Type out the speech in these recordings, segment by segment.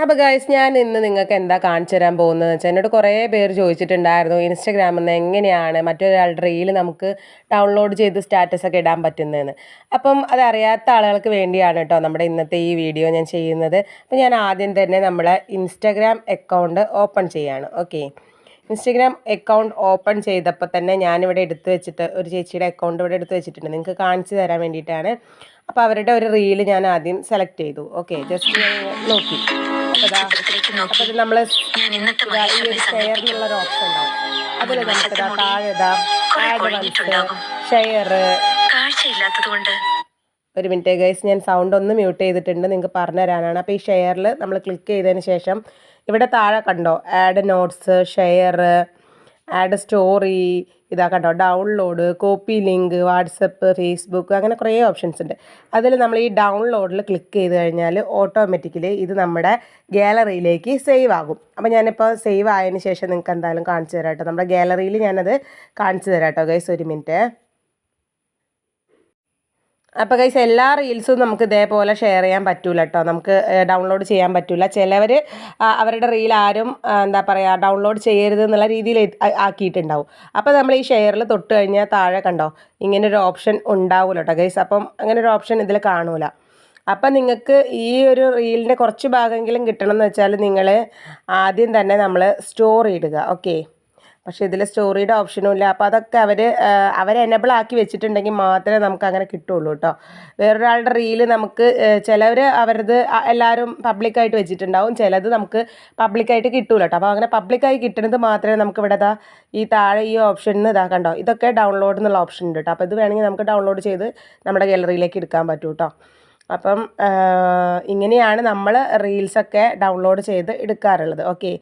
അപ്പോൾ ഗൈസ് ഞാൻ ഇന്ന് നിങ്ങൾക്ക് എന്താ കാണിച്ചു തരാൻ പോകുന്നത് വെച്ചാൽ എന്നോട് കുറേ പേര് ചോദിച്ചിട്ടുണ്ടായിരുന്നു ഇൻസ്റ്റഗ്രാമിൽ നിന്ന് എങ്ങനെയാണ് മറ്റൊരാളുടെ റീൽ നമുക്ക് ഡൗൺലോഡ് ചെയ്ത് സ്റ്റാറ്റസ് ഒക്കെ ഇടാൻ പറ്റുന്നതെന്ന്. അപ്പം അതറിയാത്ത ആളുകൾക്ക് വേണ്ടിയാണ് കേട്ടോ നമ്മുടെ ഇന്നത്തെ ഈ വീഡിയോ ഞാൻ ചെയ്യുന്നത്. അപ്പം ഞാൻ ആദ്യം തന്നെ നമ്മളെ ഇൻസ്റ്റഗ്രാം അക്കൗണ്ട് ഓപ്പൺ ചെയ്യാണ്. ഓക്കെ, ഇൻസ്റ്റഗ്രാം അക്കൗണ്ട് ഓപ്പൺ ചെയ്തപ്പോൾ തന്നെ ഞാനിവിടെ എടുത്ത് വെച്ചിട്ട് ഒരു ചേച്ചിയുടെ അക്കൗണ്ട് ഇവിടെ എടുത്ത് വെച്ചിട്ടുണ്ട്, നിങ്ങൾക്ക് കാണിച്ചു തരാൻ വേണ്ടിയിട്ടാണ്. അപ്പോൾ അവരുടെ ഒരു റീല് ഞാൻ ആദ്യം സെലക്ട് ചെയ്തു. ഓക്കെ, ജസ്റ്റ് ഞാൻ നോക്കി. അപ്പോൾ നമ്മൾ ഷെയർ എന്നുള്ളൊരു ഓപ്ഷൻ ഉണ്ടാവും, അതിൽ നമുക്കിതാ താഴെ ഷെയർ. ഒരു മിനിറ്റ് ഗൈസ്, ഞാൻ സൗണ്ട് ഒന്ന് മ്യൂട്ട് ചെയ്തിട്ടുണ്ട്, നിങ്ങൾക്ക് പറഞ്ഞു തരാനാണ്. അപ്പോൾ ഈ ഷെയറിൽ നമ്മൾ ക്ലിക്ക് ചെയ്തതിന് ശേഷം ഇവിടെ താഴെ കണ്ടോ add notes, share, add story, ഇതാ കണ്ടോ download, copy link, WhatsApp, Facebook, അങ്ങനെ കുറേ ഓപ്ഷൻസ് ഉണ്ട്. അതിൽ നമ്മൾ ഈ ഡൗൺലോഡിൽ ക്ലിക്ക് ചെയ്ത് കഴിഞ്ഞാൽ ഓട്ടോമാറ്റിക്കലി ഇത് നമ്മുടെ ഗാലറിയിലേക്ക് സേവ് ആകും. അപ്പോൾ ഞാനിപ്പോൾ സേവ് ആയതിന് ശേഷം നിങ്ങൾക്ക് എന്തായാലും കാണിച്ചു തരാം കേട്ടോ. നമ്മുടെ ഗാലറിയിൽ ഞാനത് കാണിച്ചു തരാം കേട്ടോ ഗൈസ്, ഒരു മിനിറ്റ്. അപ്പോൾ ഗൈസ് എല്ലാ റീൽസും നമുക്ക് ഇതേപോലെ ഷെയർ ചെയ്യാൻ പറ്റൂല കേട്ടോ, നമുക്ക് ഡൗൺലോഡ് ചെയ്യാൻ പറ്റില്ല. ചിലവർ അവരുടെ റീൽ ആരും എന്താ പറയുക ഡൗൺലോഡ് ചെയ്യരുത് എന്നുള്ള രീതിയിൽ ആക്കിയിട്ടുണ്ടാവും. അപ്പോൾ നമ്മൾ ഈ ഷെയറിൽ തൊട്ട് കഴിഞ്ഞാൽ താഴെ കണ്ടോ ഇങ്ങനൊരു ഓപ്ഷൻ ഉണ്ടാവില്ല കേട്ടോ ഗൈസ്. അപ്പം അങ്ങനെ ഒരു ഓപ്ഷൻ ഇതിൽ കാണൂല. അപ്പം നിങ്ങൾക്ക് ഈ ഒരു റീലിൻ്റെ കുറച്ച് ഭാഗമെങ്കിലും കിട്ടണം എന്ന് വെച്ചാൽ നിങ്ങൾ ആദ്യം തന്നെ നമ്മൾ സ്റ്റോറി ഇടുക. ഓക്കെ, പക്ഷേ ഇതിൽ സ്റ്റോറിയുടെ ഓപ്ഷനും ഇല്ല. അപ്പോൾ അതൊക്കെ അവർ എനേബിൾ ആക്കി വെച്ചിട്ടുണ്ടെങ്കിൽ മാത്രമേ നമുക്ക് അങ്ങനെ കിട്ടുള്ളൂ കേട്ടോ. വേറൊരാളുടെ റീല് നമുക്ക് ചിലവർ അവരത് എല്ലാവരും പബ്ലിക്കായിട്ട് വെച്ചിട്ടുണ്ടാവും, ചിലത് നമുക്ക് പബ്ലിക്കായിട്ട് കിട്ടൂല കേട്ടോ. അപ്പോൾ അങ്ങനെ പബ്ലിക്കായി കിട്ടുന്നത് മാത്രമേ നമുക്ക് ഇവിടെ ഈ താഴെ ഈ ഓപ്ഷനിൽ ഇതാ കണ്ടോ ഇതൊക്കെ ഡൗൺലോഡ് എന്നുള്ള ഓപ്ഷൻ ഉണ്ട് കേട്ടോ. അപ്പോൾ ഇത് വേണമെങ്കിൽ നമുക്ക് ഡൗൺലോഡ് ചെയ്ത് നമ്മുടെ ഗാലറിയിലേക്ക് എടുക്കാൻ പറ്റും കേട്ടോ. അപ്പം ഇങ്ങനെയാണ് നമ്മൾ റീൽസൊക്കെ ഡൗൺലോഡ് ചെയ്ത് എടുക്കാറുള്ളത്. ഓക്കെ,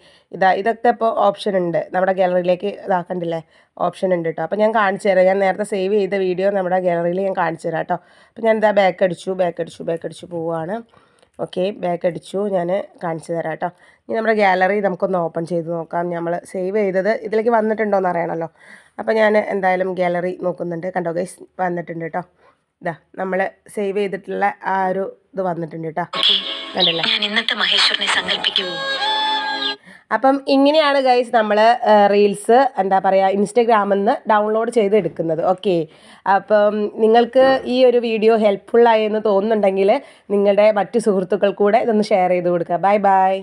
ഇതൊക്കെ ഇപ്പോൾ ഓപ്ഷൻ ഉണ്ട് നമ്മുടെ ഗാലറിയിലേക്ക് ഇതാക്കണ്ടില്ലേ, ഓപ്ഷൻ ഉണ്ട് കേട്ടോ. അപ്പോൾ ഞാൻ കാണിച്ചു തരാം, ഞാൻ നേരത്തെ സേവ് ചെയ്ത വീഡിയോ നമ്മുടെ ഗാലറിയിൽ ഞാൻ കാണിച്ചു തരാം കേട്ടോ. അപ്പോൾ ഞാൻ ഇതാ ബാക്ക് അടിച്ചു പോവുകയാണ്. ഓക്കെ, ബാക്ക് അടിച്ചു, ഞാൻ കാണിച്ചു തരാം കേട്ടോ. ഇനി നമ്മുടെ ഗാലറി നമുക്കൊന്ന് ഓപ്പൺ ചെയ്ത് നോക്കാം. നമ്മൾ സേവ് ചെയ്തത് ഇതിലേക്ക് വന്നിട്ടുണ്ടോ എന്ന് അറിയണമല്ലോ. അപ്പോൾ ഞാൻ എന്തായാലും ഗാലറി നോക്കുന്നുണ്ട്. കണ്ടോ ഗൈസ്, വന്നിട്ടുണ്ട് കേട്ടോ. ഇതാ നമ്മൾ സേവ് ചെയ്തിട്ടുള്ള ആ ഒരു ഇത് വന്നിട്ടുണ്ട് കേട്ടോ, കണ്ടില്ലേ. അപ്പം ഇങ്ങനെയാണ് ഗൈസ് നമ്മൾ റീൽസ് എന്താ പറയുക ഇൻസ്റ്റഗ്രാമിൽ നിന്ന് ഡൗൺലോഡ് ചെയ്ത് എടുക്കുന്നത്. ഓക്കെ, അപ്പം നിങ്ങൾക്ക് ഈ ഒരു വീഡിയോ ഹെൽപ്ഫുള്ളായി എന്ന് തോന്നുന്നുണ്ടെങ്കിൽ നിങ്ങളുടെ മറ്റു സുഹൃത്തുക്കൾ കൂടെ ഇതൊന്ന് ഷെയർ ചെയ്ത് കൊടുക്കുക. Bye bye.